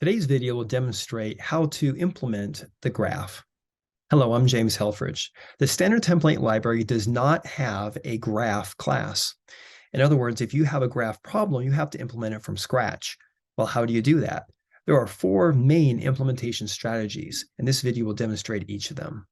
Today's video will demonstrate how to implement the graph. Hello, I'm James Helfrich. The standard template library does not have a graph class. In other words, if you have a graph problem, you have to implement it from scratch. Well, how do you do that? There are four main implementation strategies, and this video will demonstrate each of them.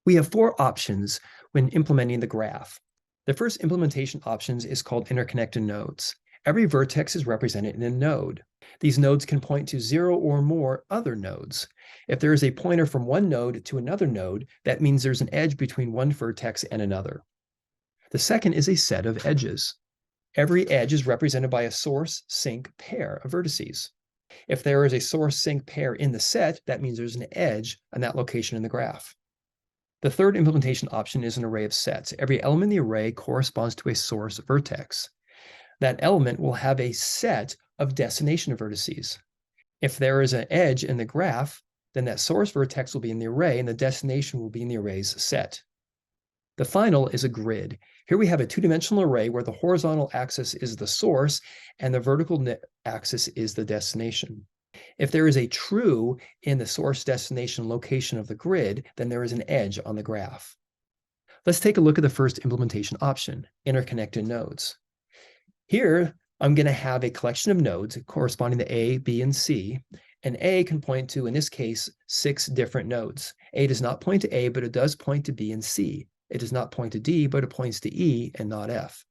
We have four options when implementing the graph. The first implementation option is called interconnected nodes. Every vertex is represented in a node. These nodes can point to zero or more other nodes. If there is a pointer from one node to another node, that means there's an edge between one vertex and another. The second is a set of edges. Every edge is represented by a source-sink pair of vertices. If there is a source-sink pair in the set, that means there's an edge on that location in the graph. The third implementation option is an array of sets. Every element in the array corresponds to a source vertex. That element will have a set of destination vertices. If there is an edge in the graph, then that source vertex will be in the array and the destination will be in the array's set. The final is a grid. Here we have a two-dimensional array where the horizontal axis is the source and the vertical axis is the destination. If there is a true in the source destination location of the grid, then there is an edge on the graph. Let's take a look at the first implementation option, interconnected nodes. Here, I'm going to have a collection of nodes corresponding to A, B, and C, and A can point to, in this case, 6 different nodes. A does not point to A, but it does point to B and C. It does not point to D, but it points to E and not F.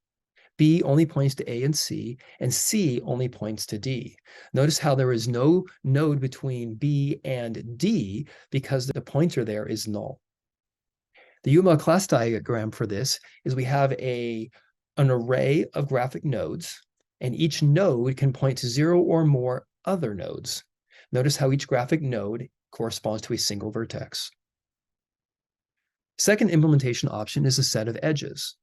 B only points to A and C only points to D. Notice how there is no node between B and D because the pointer there is null. The UML class diagram for this is we have an array of graphic nodes, and each node can point to 0 or more other nodes. Notice how each graphic node corresponds to a single vertex. Second implementation option is a set of edges.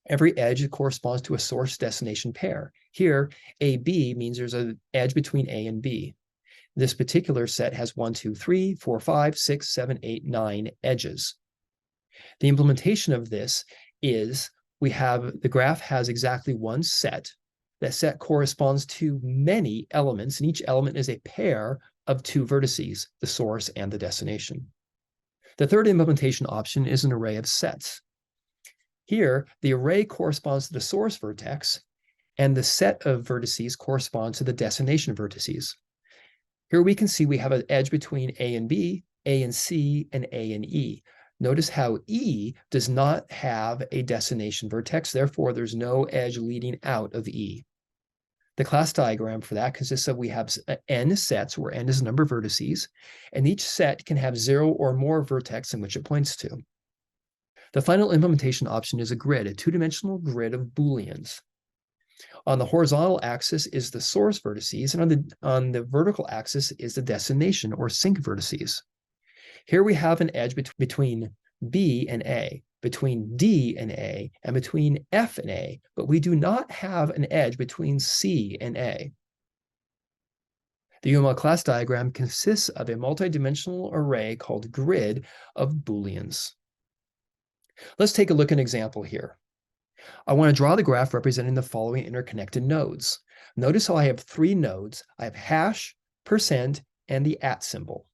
Every edge corresponds to a source-destination pair. Here, AB means there's an edge between A and B. This particular set has 1, 2, 3, 4, 5, 6, 7, 8, 9 edges. The implementation of this is the graph has exactly one set. That set corresponds to many elements, and each element is a pair of 2 vertices, the source and the destination. The third implementation option is an array of sets. Here, the array corresponds to the source vertex, and the set of vertices corresponds to the destination vertices. Here we can see we have an edge between A and B, A and C, and A and E. Notice how E does not have a destination vertex, therefore there's no edge leading out of E. The class diagram for that consists of we have n sets, where n is the number of vertices, and each set can have 0 or more vertex in which it points to. The final implementation option is a grid, a two-dimensional grid of Booleans. On the horizontal axis is the source vertices, and on the vertical axis is the destination or sink vertices. Here we have an edge between B and A, between D and A, and between F and A, but we do not have an edge between C and A. The UML class diagram consists of a multidimensional array called grid of Booleans. Let's take a look at an example here. I want to draw the graph representing the following interconnected nodes. Notice how I have 3 nodes. I have hash, %, and the @ symbol.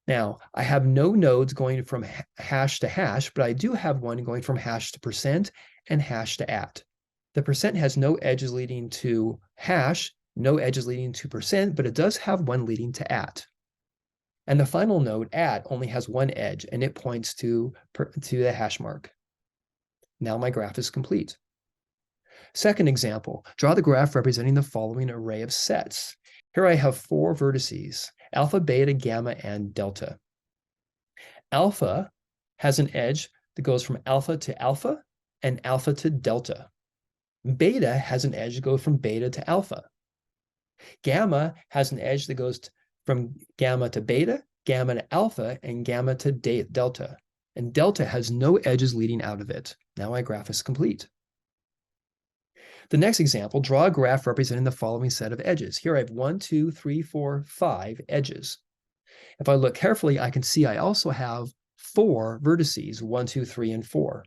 Now, I have no nodes going from hash to hash, but I do have one going from hash to % and hash to @. The % has no edges leading to hash, no edges leading to %, but it does have one leading to @. And the final node, @ only has one edge, and it points to the hash mark. Now my graph is complete. Second example, draw the graph representing the following array of sets. Here I have 4 vertices, alpha, beta, gamma, and delta. Alpha has an edge that goes from alpha to alpha and alpha to delta. Beta has an edge that goes from beta to alpha. Gamma has an edge that goes from gamma to beta, gamma to alpha, and gamma to delta. And delta has no edges leading out of it. Now my graph is complete. The next example, draw a graph representing the following set of edges. Here I have 1, 2, 3, 4, 5 edges. If I look carefully, I can see I also have 4 vertices, 1, 2, 3, and 4.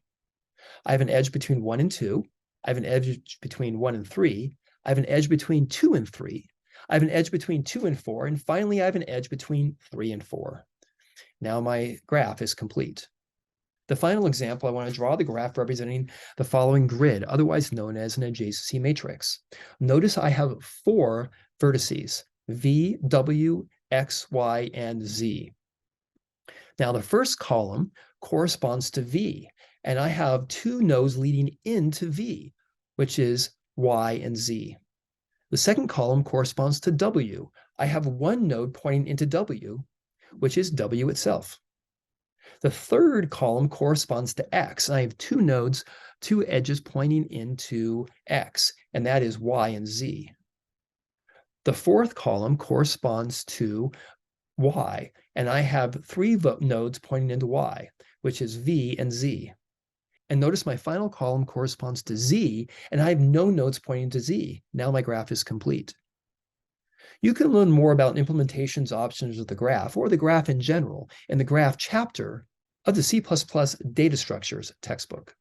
I have an edge between 1 and 2. I have an edge between 1 and 3. I have an edge between 2 and 3. I have an edge between 2 and 4, and finally I have an edge between 3 and 4. Now my graph is complete. The final example, I want to draw the graph representing the following grid, otherwise known as an adjacency matrix. Notice I have 4 vertices, V, W, X, Y, and Z. Now the first column corresponds to V, and I have 2 nodes leading into V, which is Y and Z. The second column corresponds to W. I have 1 node pointing into W, which is W itself. The third column corresponds to X. I have 2 nodes, 2 edges pointing into X, and that is Y and Z. The fourth column corresponds to Y, and I have 3 nodes pointing into Y, which is V and Z. And notice my final column corresponds to Z, and I have no nodes pointing to Z. Now my graph is complete. You can learn more about implementations options of the graph, or the graph in general, in the graph chapter of the C++ Data Structures textbook.